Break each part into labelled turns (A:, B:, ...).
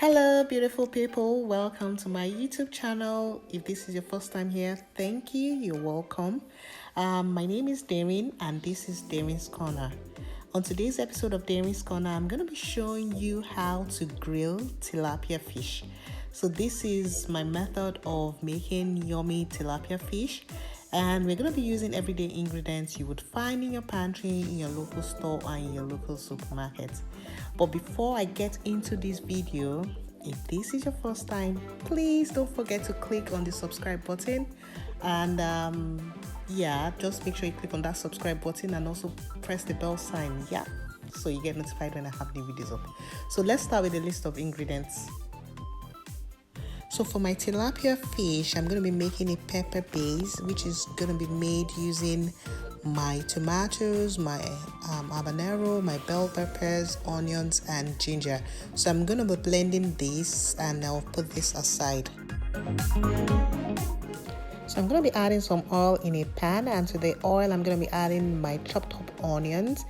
A: Hello beautiful people, welcome to my YouTube channel. If this is your first time here, thank you, you're welcome. My name is Darin and this is DerinsCorner. On today's episode of DerinsCorner, I'm going to be showing you how to grill tilapia fish. So this is my method of making yummy tilapia fish, and we're going to be using everyday ingredients you would find in your pantry, in your local store, and in your local supermarket. But before I get into this video, if this is your first time, please don't forget to click on the subscribe button, and just make sure you click on that subscribe button and also press the bell sign, so you get notified when I have new videos up. So let's start with a list of ingredients. So for my tilapia fish, I'm going to be making a pepper base, which is going to be made using my tomatoes, my habanero, my bell peppers, onions, and ginger. So I'm going to be blending this and I'll put this aside. So I'm going to be adding some oil in a pan, and to the oil I'm going to be adding my chopped up onions,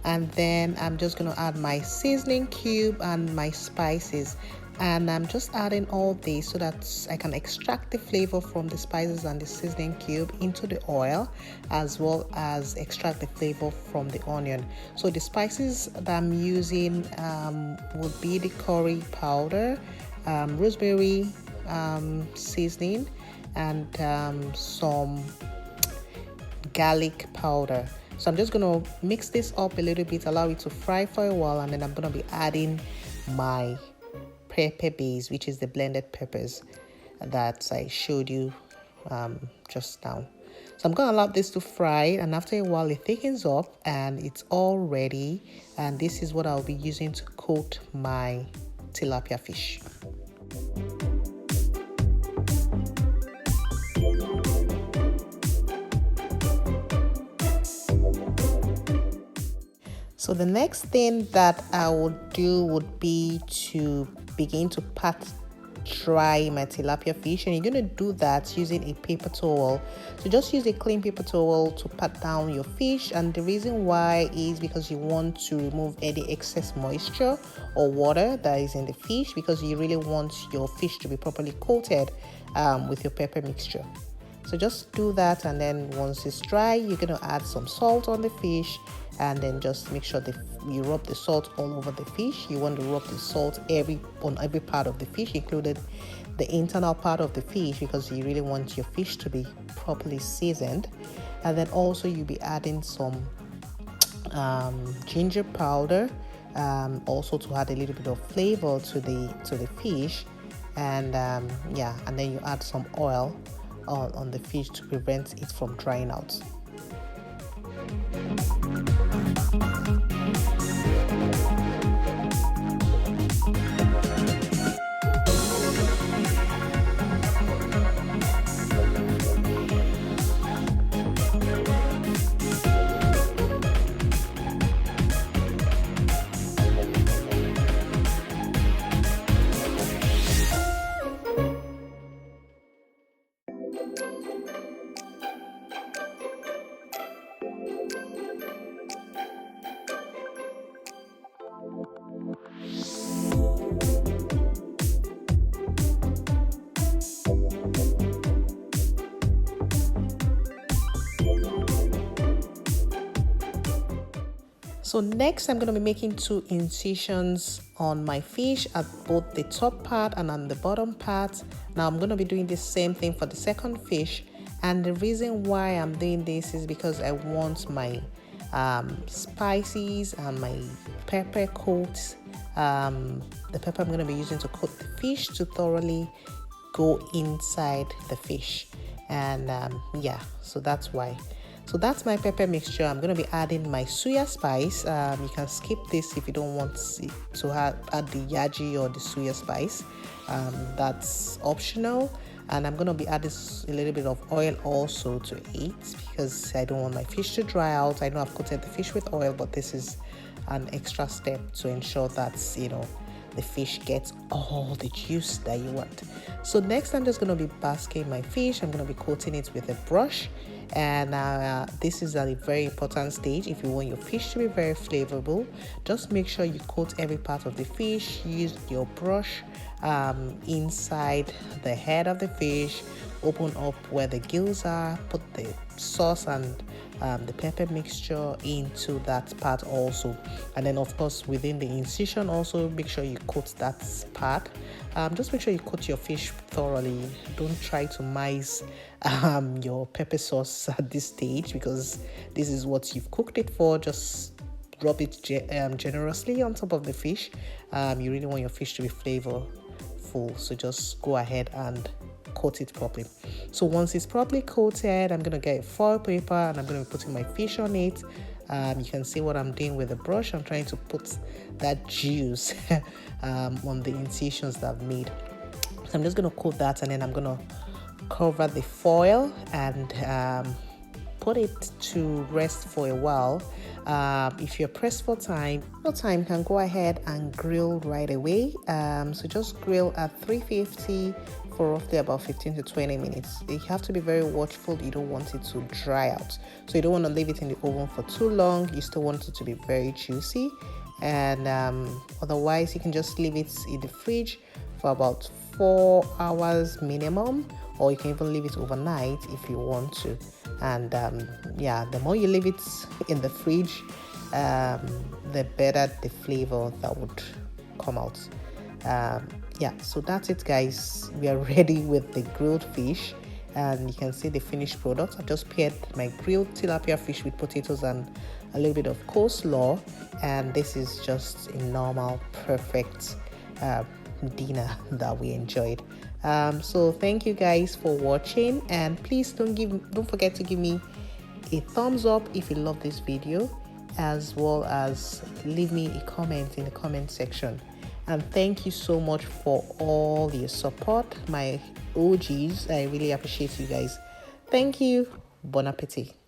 A: and then I'm just going to add my seasoning cube and my spices. And I'm just adding all this so that I can extract the flavor from the spices and the seasoning cube into the oil, as well as extract the flavor from the onion. So the spices that I'm using would be the curry powder, rosemary seasoning, and some garlic powder. So I'm just going to mix this up a little bit, allow it to fry for a while, and then I'm going to be adding my pepper base, which is the blended peppers that I showed you just now. So I'm going to allow this to fry, and after a while it thickens up and it's all ready, and this is what I'll be using to coat my tilapia fish. So the next thing that I would do would be to begin to pat dry my tilapia fish, and you're going to do that using a paper towel. So just use a clean paper towel to pat down your fish, and the reason why is because you want to remove any excess moisture or water that is in the fish, because you really want your fish to be properly coated with your pepper mixture. So just do that, and then once it's dry, you're going to add some salt on the fish, and then just make sure that you rub the salt all over the fish. You want to rub the salt on every part of the fish, including the internal part of the fish, because you really want your fish to be properly seasoned. And then also you'll be adding some ginger powder, also to add a little bit of flavor to the fish, and and then you add some oil on the fish to prevent it from drying out. So next I'm going to be making 2 incisions on my fish at both the top part and on the bottom part. Now I'm going to be doing the same thing for the second fish, and the reason why I'm doing this is because I want my spices and my pepper coats, the pepper I'm going to be using to coat the fish, to thoroughly go inside the fish. And so that's why. So that's my pepper mixture. I'm going to be adding my suya spice. You can skip this if you don't want to add the yaji or the suya spice. That's optional. And I'm going to be adding a little bit of oil also to it, because I don't want my fish to dry out. I know I've coated the fish with oil, but this is an extra step to ensure that the fish gets all the juice that you want. So next I'm just going to be basking my fish. I'm going to be coating it with a brush, and this is a very important stage. If you want your fish to be very flavorful, just make sure you coat every part of the fish. Use your brush inside the head of the fish, open up where the gills are, put the sauce and the pepper mixture into that part also, and then of course within the incision also make sure you coat that part. Just make sure you coat your fish thoroughly. Don't try to mice your pepper sauce at this stage, because this is what you've cooked it for. Just rub it generously on top of the fish. You really want your fish to be flavorful, so just go ahead and coat it properly. So once it's properly coated, I'm gonna get a foil paper and I'm gonna be putting my fish on it. You can see what I'm doing with the brush. I'm trying to put that juice on the incisions that I've made. So I'm just gonna coat that, and then I'm gonna cover the foil and put it to rest for a while. If you're pressed for time, you can go ahead and grill right away. So just grill at 350 for roughly about 15 to 20 minutes. You have to be very watchful. You don't want it to dry out. So you don't want to leave it in the oven for too long. You still want it to be very juicy. And otherwise, you can just leave it in the fridge for about 4 hours minimum, or you can even leave it overnight if you want to. And yeah, the more you leave it in the fridge, the better the flavor that would come out. Yeah, so that's it, guys. We are ready with the grilled fish, and you can see the finished product. I just paired my grilled tilapia fish with potatoes and a little bit of coleslaw, and this is just a normal, perfect dinner that we enjoyed. So thank you guys for watching, and please don't forget to give me a thumbs up if you love this video, as well as leave me a comment in the comment section. And thank you so much for all your support, my OGs. I really appreciate you guys. Thank you. Bon appetit.